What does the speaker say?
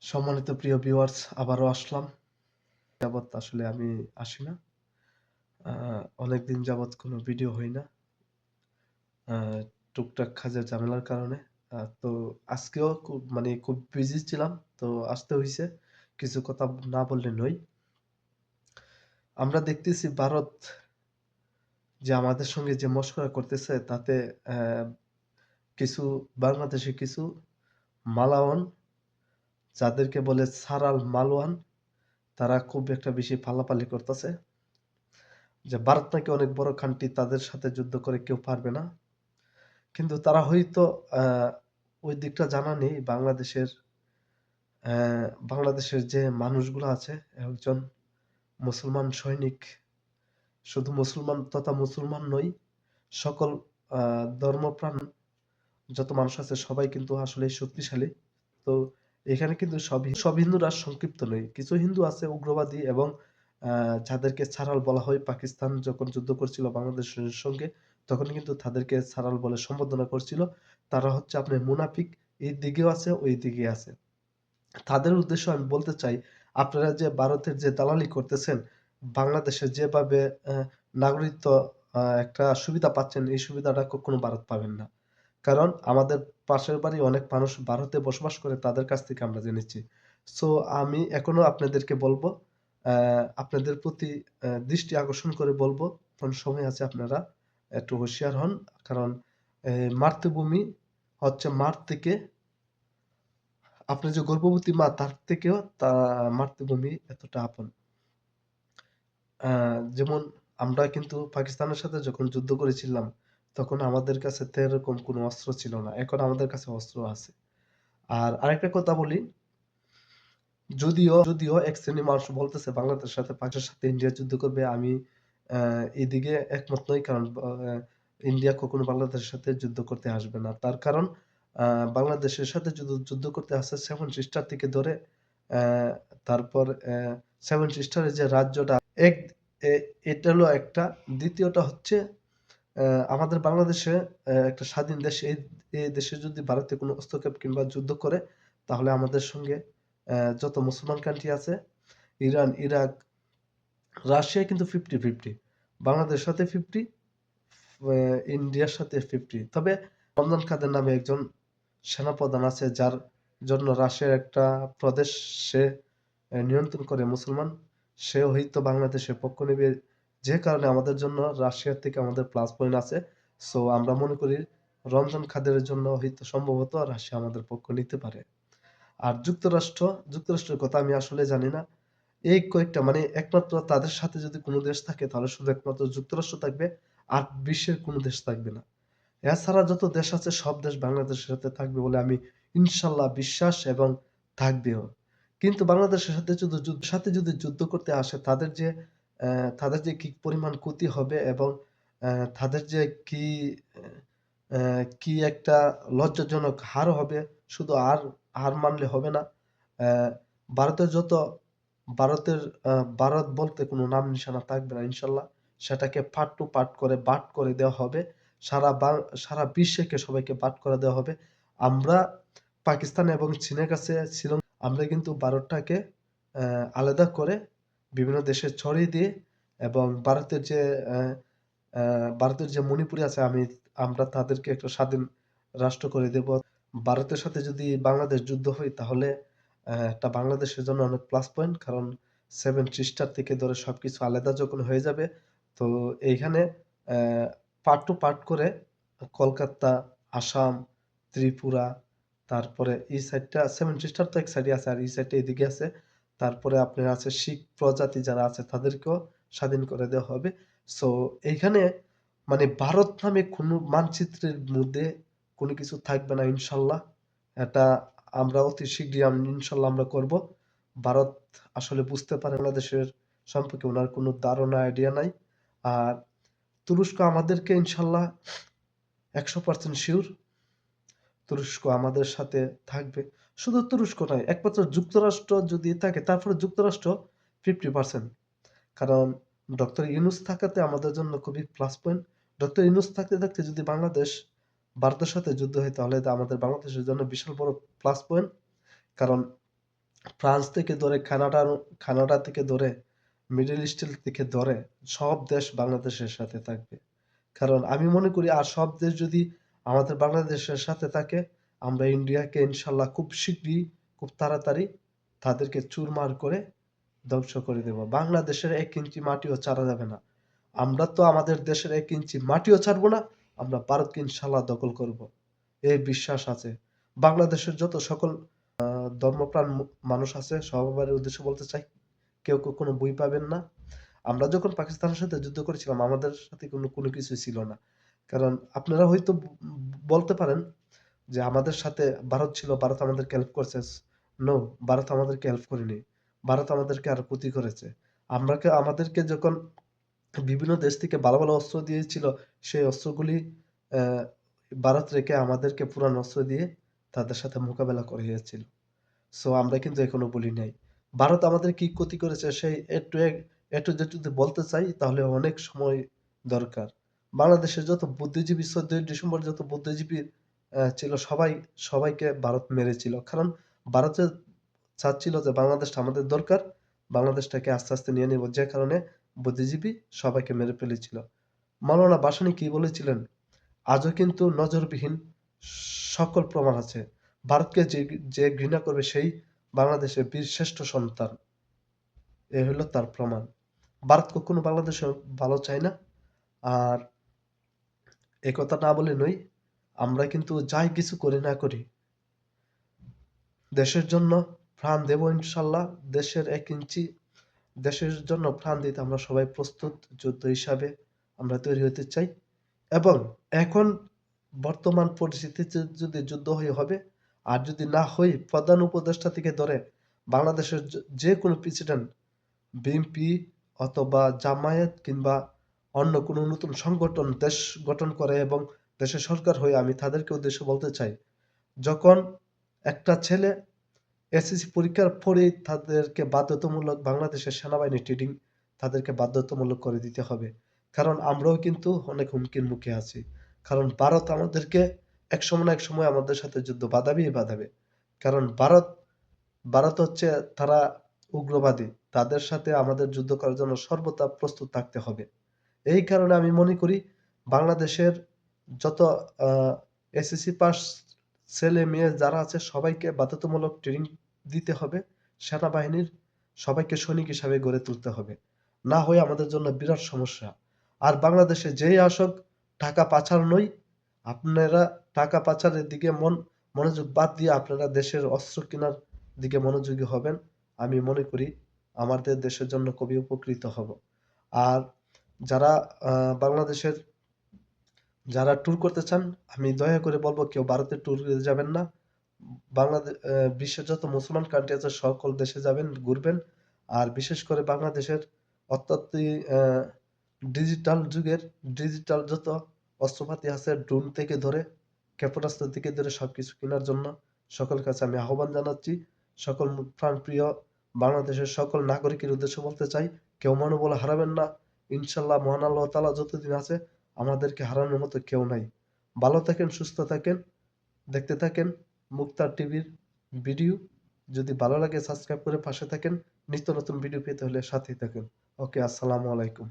সম্মানিত প্রিয় ভিউয়ার্স, আবারও আসলাম। যাবৎ আসলে আমি আসি না। আ অনেকদিন যাবৎ কোনো ভিডিও হয় না। আ টুকটাক কাজের ঝামেলার কারণে। তো আজকেও খুব বিজি ছিলাম। তো আসতে হইছে। কিছু কথা না বললে নয়। আমরা দেখতেছি ভারত যে আমাদের সঙ্গে যে মশকরা করতেছে তাতে অ্যা কিছু বাংলাদেশে কিছু মালাওয়ান যাদেরকে বলে সারাল মালওয়ান তারা খুব একটা বেশি পালাপালি করতেছে। যে ভারত নাকি অনেক বড় কান্ট্রি তাদের সাথে যুদ্ধ করে কেউ পারবে না। কিন্তু তারা হয়তো আ ওই দিকটা জানা নেই বাংলাদেশের যে মানুষগুলো আছে একজন মুসলমান সৈনিক, শুধু মুসলমান তথা মুসলমান নয়, সকল আ ধর্মপ্রাণ যত মানুষ আছে সবাই কিন্তু আসলেই শক্তিশালী। তো এখানে কিন্তু সব হিন্দুরা সংক্ষিপ্ত নয়। কিছু হিন্দু আছে উগ্রবাদী এবং আ যাদেরকে ছাড়াল বলা হয়। পাকিস্তান যখন যুদ্ধ করছিল বাংলাদেশের সঙ্গে, তখন কিন্তু তাদেরকে ছাড়াল বলে সম্বোধনা করছিল। তারা হচ্ছে আপনার মুনাফিক, এই দিকেও আছে, ওই দিকে আছে। তাদের উদ্দেশ্য আমি বলতে চাই, আপনারা যে ভারতের যে দালালি করতেছেন, বাংলাদেশে যেভাবে অ্যা নাগরিকত্ব একটা সুবিধা পাচ্ছেন, এই সুবিধাটা কখনো ভারত পাবেন না। কারণ আমাদের পাশের বাড়ি অনেক মানুষ ভারতে বসবাস করে, তাদের কাছ থেকে আমরা জেনেছি। সো আমি এখনো আপনাদেরকে বলব, আপনাদের প্রতি দৃষ্টি আকর্ষণ করে বলব, এখন সময় আছে আপনারা একটু হুঁশিয়ার হন। কারণ মাতৃভূমি হচ্ছে মার থেকে আপনার যে গর্ভবতী মা তার থেকেও মাতৃভূমি এতটা আপন। আ যেমন আমরা কিন্তু পাকিস্তানের সাথে যখন যুদ্ধ করেছিলাম, তখন আমাদের কাছে তো এরকম কোনো অস্ত্র ছিল না। এখন আমাদের কাছে অস্ত্র আছে। আর আরেকটা কথা বলি, যদিও এক শ্রেণীর মানুষ বলতেছে বাংলাদেশের সাথে পাকিস্তানের সাথে ইন্ডিয়া যুদ্ধ করবে। আমি এদিকে একমত নই। কারণ ইন্ডিয়া কখনো বাংলাদেশের সাথে যুদ্ধ করতে আসবে না। তার কারণ আ বাংলাদেশের সাথে যুদ্ধ করতে আসছে সেভেন সিস্টার থেকে ধরে অ্যা তারপর সেভেন সিস্টারের যে রাজ্যটা এক এ এটা হলো একটা। দ্বিতীয়টা হচ্ছে অ্যা আমাদের বাংলাদেশে একটা স্বাধীন দেশ। এই দেশে যদি ভারতে কোনো হস্তক্ষেপ কিংবা যুদ্ধ করে, তাহলে আমাদের সঙ্গে যত মুসলমান কান্ট্রি আছে, ইরান, ইরাক, রাশিয়া কিন্তু 50-50, বাংলাদেশের সাথে 50, ইন্ডিয়ার সাথে 50। তবে রমজান কাদের নামে একজন সেনাপ্রধান আছে, যার জন্য রাশিয়ার একটা প্রদেশ সে নিয়ন্ত্রণ করে মুসলমান। সে হয়তো বাংলাদেশের পক্ষ নেবে। যে কারণে আমাদের জন্য রাশিয়ার থেকে আমাদের প্লাস পয়েন্ট আছে। সো আমরা মনে করি রমজান কাদের জন্য হয়তো সম্ভবত রাশিয়া আমাদের পক্ষ নিতে পারে। আর যুক্তরাষ্ট্রের কথা আমি আসলে জানি না। এই কয়েকটা মানে একমাত্র তাদের সাথে যদি কোন দেশ থাকে তাহলে শুধু একমাত্র যুক্তরাষ্ট্র থাকবে। আর বিশ্বের কোন দেশ থাকবে না। এছাড়া যত দেশ আছে সব দেশ বাংলাদেশের সাথে থাকবে বলে আমি ইনশাআল্লাহ বিশ্বাস এবং থাকবেও। কিন্তু বাংলাদেশের সাথে যদি যুদ্ধ করতে আসে তাদের যে কি পরিমাণ ক্ষতি হবে এবং তাদের যে কি একটা লজ্জাজনক হার হবে, শুধু হার মানলে হবে না। অ্যা ভারতের যত ভারতের আ ভারত বলতে কোনো নাম নিশানা থাকবে না ইনশাআল্লাহ। সেটাকে পার্ট টু পার্ট করে বাদ করে দেওয়া হবে। সারা বাং সারা বিশ্বকে সবাইকে বাদ করে দেওয়া হবে। আমরা পাকিস্তান এবং চীনের কাছে আমরা কিন্তু ভারতটাকে আলাদা করে বিভিন্ন দেশে ছড়িয়ে দিয়ে এবং অ্যা অ্যা ভারতের যে মণিপুরি আছে আমরা তাদেরকে একটা স্বাধীন রাষ্ট্র করে দেব। ভারতের সাথে যদি বাংলাদেশ যুদ্ধ হয় তাহলে একটা বাংলাদেশের জন্য অনেক প্লাস পয়েন্ট। কারণ 7 সিস্টার থেকে ধরে সবকিছু আলাদা যখন হয়ে যাবে, তো এইখানে অ্যা পার্ট টু পার্ট করে কলকাতা, আসাম, ত্রিপুরা, তারপরে এই সাইডটা 7 সিস্টার তো এক সাইডে আছে আর এই সাইডটা এদিকে আছে। তারপরে আপনার আছে শিখ প্রজাতি যারা আছে তাদেরকেও স্বাধীন করে দেওয়া হবে। সো এইখানে মানে ভারত নামে কোনো মানচিত্রের মধ্যে কোনো কিছু থাকবে না ইনশাআল্লাহ। এটা আমরা অতি শীঘ্রই ইনশাআল্লাহ আমরা করব। ভারত আসলে বুঝতে পারে বাংলাদেশের সম্পর্কে উনার কোনো ধারণা আইডিয়া নাই। আর তুরস্ক আমাদেরকে ইনশাআল্লাহ 100% সিউর তুরস্ক আমাদের সাথে থাকবে। শুধু তুরস্ক নয়, একমাত্র যুক্তরাষ্ট্র যদি থাকে তারপরে যুক্তরাষ্ট্র 50%। কারণ ডক্টর ইউনূস থাকাতে আমাদের জন্য খুবই প্লাস পয়েন্ট। ডক্টর ইউনূস থাকতে যদি বাংলাদেশ ভারতের সাথে যুদ্ধ হয় তাহলে আমাদের বাংলাদেশের জন্য বিশাল বড় প্লাস পয়েন্ট। কারণ ফ্রান্স থেকে ধরে কানাডা থেকে ধরে মিডল ইস্টের থেকে ধরে সব দেশ বাংলাদেশের সাথে থাকবে। কারণ আমি মনে করি আর সব দেশ যদি আমাদের বাংলাদেশের সাথে থাকে, আমরা ইন্ডিয়াকে ইনশাল্লাহ খুব শীঘ্রই, খুব তাড়াতাড়ি তাদেরকে চুরমার করে ধ্বংস করে দেব। বাংলাদেশের ১ ইঞ্চি মাটিও ছাড়া যাবে না। আমরা তো আমাদের দেশের ১ ইঞ্চি মাটিও ছাড়বো না। আমরা ভারতকে ইনশাল্লাহ দখল করব। এই বিশ্বাস আছে। বাংলাদেশের যত সকল ধর্মপ্রাণ মানুষ আছে সবার উদ্দেশ্যে বলতে চাই, কেউ কোনো বই পাবেন না। আমরা যখন পাকিস্তানের সাথে যুদ্ধ করেছিলাম আমাদের সাথে কোনো কিছুই ছিল না। কারণ আপনারা হয়তো বলতে পারেন যে আমাদের সাথে ভারত ছিল, ভারত আমাদেরকে হেল্প করছে। নো, ভারত আমাদেরকে হেল্প করেনি। ভারত আমাদেরকে আরো ক্ষতি করেছে। আমাদেরকে যখন বিভিন্ন দেশ থেকে ভালো, ভালো অস্ত্র দিয়েছিল, সেই অস্ত্রগুলি অ্যা ভারত রেখে আমাদেরকে পুরান অস্ত্র দিয়ে তাদের সাথে মোকাবেলা করিয়েছিল। সো আমরা কিন্তু এখনো বলি নাই। ভারত আমাদের কি ক্ষতি করেছে সেই A to Z যদি বলতে চাই তাহলে অনেক সময় দরকার। বাংলাদেশের যত বুদ্ধিজীবী ১৪ই ডিসেম্বর যত বুদ্ধিজীবী ছিল সবাইকে ভারত মেরেছিল। কারণ ভারতে চাচ্ছিল যে বাংলাদেশটা আমাদের দরকার। বাংলাদেশটাকে আস্তে, আস্তে নিয়ে নিব। যে কারণে বুদ্ধিজীবী সবাইকে মেরে ফেলেছিল। মাওলানা ভাসানী কি বলেছিলেন? আজও কিন্তু নজরবিহীন সকল প্রমাণ আছে। ভারতকে যে ঘৃণা করবে সেই বাংলাদেশের বীর শ্রেষ্ঠ সন্তান। এ হলো তার প্রমাণ। ভারত কখনো বাংলাদেশের ভালো চায় না। আর একথা না বলে নয়, আমরা কিন্তু যাই কিছু করি না করি দেশের জন্য প্রাণ দেব ইনশাল্লাহ। দেশের ১ ইঞ্চি দেশের জন্য প্রাণ দিতে আমরা সবাই প্রস্তুত। যোদ্ধা হিসাবে আমরা তৈরি হতে চাই। এবং এখন বর্তমান পরিস্থিতিতে যদি যুদ্ধ হবে, আর যদি না হয় প্রধান উপদেষ্টা থেকে ধরে বাংলাদেশের যেকোনো প্রেসিডেন্ট, বিএনপি অথবা জামায়াত কিংবা অন্য কোনো নতুন সংগঠন দেশ গঠন করে এবং দেশের সরকার হয়ে আমি তাদেরকে উদ্দেশ্যে বলতে চাই, যখন একটা ছেলে এসএসসি পরীক্ষার পরেই তাদেরকে বাধ্যতামূলক বাংলাদেশের সেনাবাহিনী ট্রেনিং তাদেরকে বাধ্যতামূলক করে দিতে হবে। কারণ আমরাও কিন্তু অনেক হুমকির মুখে আছি। কারণ ভারত আমাদেরকে একসময় না একসময় আমাদের সাথে যুদ্ধ বাঁধাবেই বাঁধাবে। কারণ ভারত হচ্ছে তারা উগ্রবাদী। তাদের সাথে আমাদের যুদ্ধ করার জন্য সর্বদা প্রস্তুত থাকতে হবে। এই কারণে আমি মনে করি বাংলাদেশের যত আ এসএসসি পাস ছেলে-মেয়ে যারা আছে সবাইকে বাধ্যতামূলক ট্রেনিং দিতে হবে। সেনাবাহিনীর সবাইকে সৈনিক হিসাবে গড়ে তুলতে হবে। না হয়ে আমাদের জন্য বিরাট সমস্যা। আর বাংলাদেশে যেই আসুক টাকা পাচার নয়, আপনারা টাকা পাচারের দিকে মনোযোগ বাদ দিয়ে আপনারা দেশের অস্ত্র কেনার দিকে মনোযোগী হবেন। আমি মনে করি আমাদের দেশের জন্য খুবই উপকৃত হব। আর যারা আ বাংলাদেশের যারা ট্যুর করতে চান, আমি দয়া করে বলব কেউ ভারতে ট্যুরে যাবেন না। বিশ্বের যত মুসলমান কান্ট্রি আছে সকল দেশে যাবেন, ঘুরবেন। আর বিশেষ করে বাংলাদেশের অত্যন্ত ডিজিটাল যুগের ডিজিটাল যত অস্ত্রপাতি আছে ড্রোন থেকে ধরে ক্ষেপণাস্ত্র থেকে ধরে সবকিছু কেনার জন্য সকলের কাছে আমি আহ্বান জানাচ্ছি। সকল প্রাণপ্রিয় বাংলাদেশের সকল নাগরিকের উদ্দেশ্যে বলতে চাই, কেউ মনোবল হারাবেন না। ইনশাল্লাহ মহান আল্লাহ তাআলা যতদিন আছে আমাদেরকে হারানোর মতো কেউ নাই। ভালো থাকেন, সুস্থ থাকেন, দেখতে থাকেন মুক্তার টিভির ভিডিও। যদি ভালো লাগে সাবস্ক্রাইব করে পাশে থাকেন। নিত্য নতুন ভিডিও পেতে হলে সাথেই থাকুন। ওকে, আসসালামু আলাইকুম।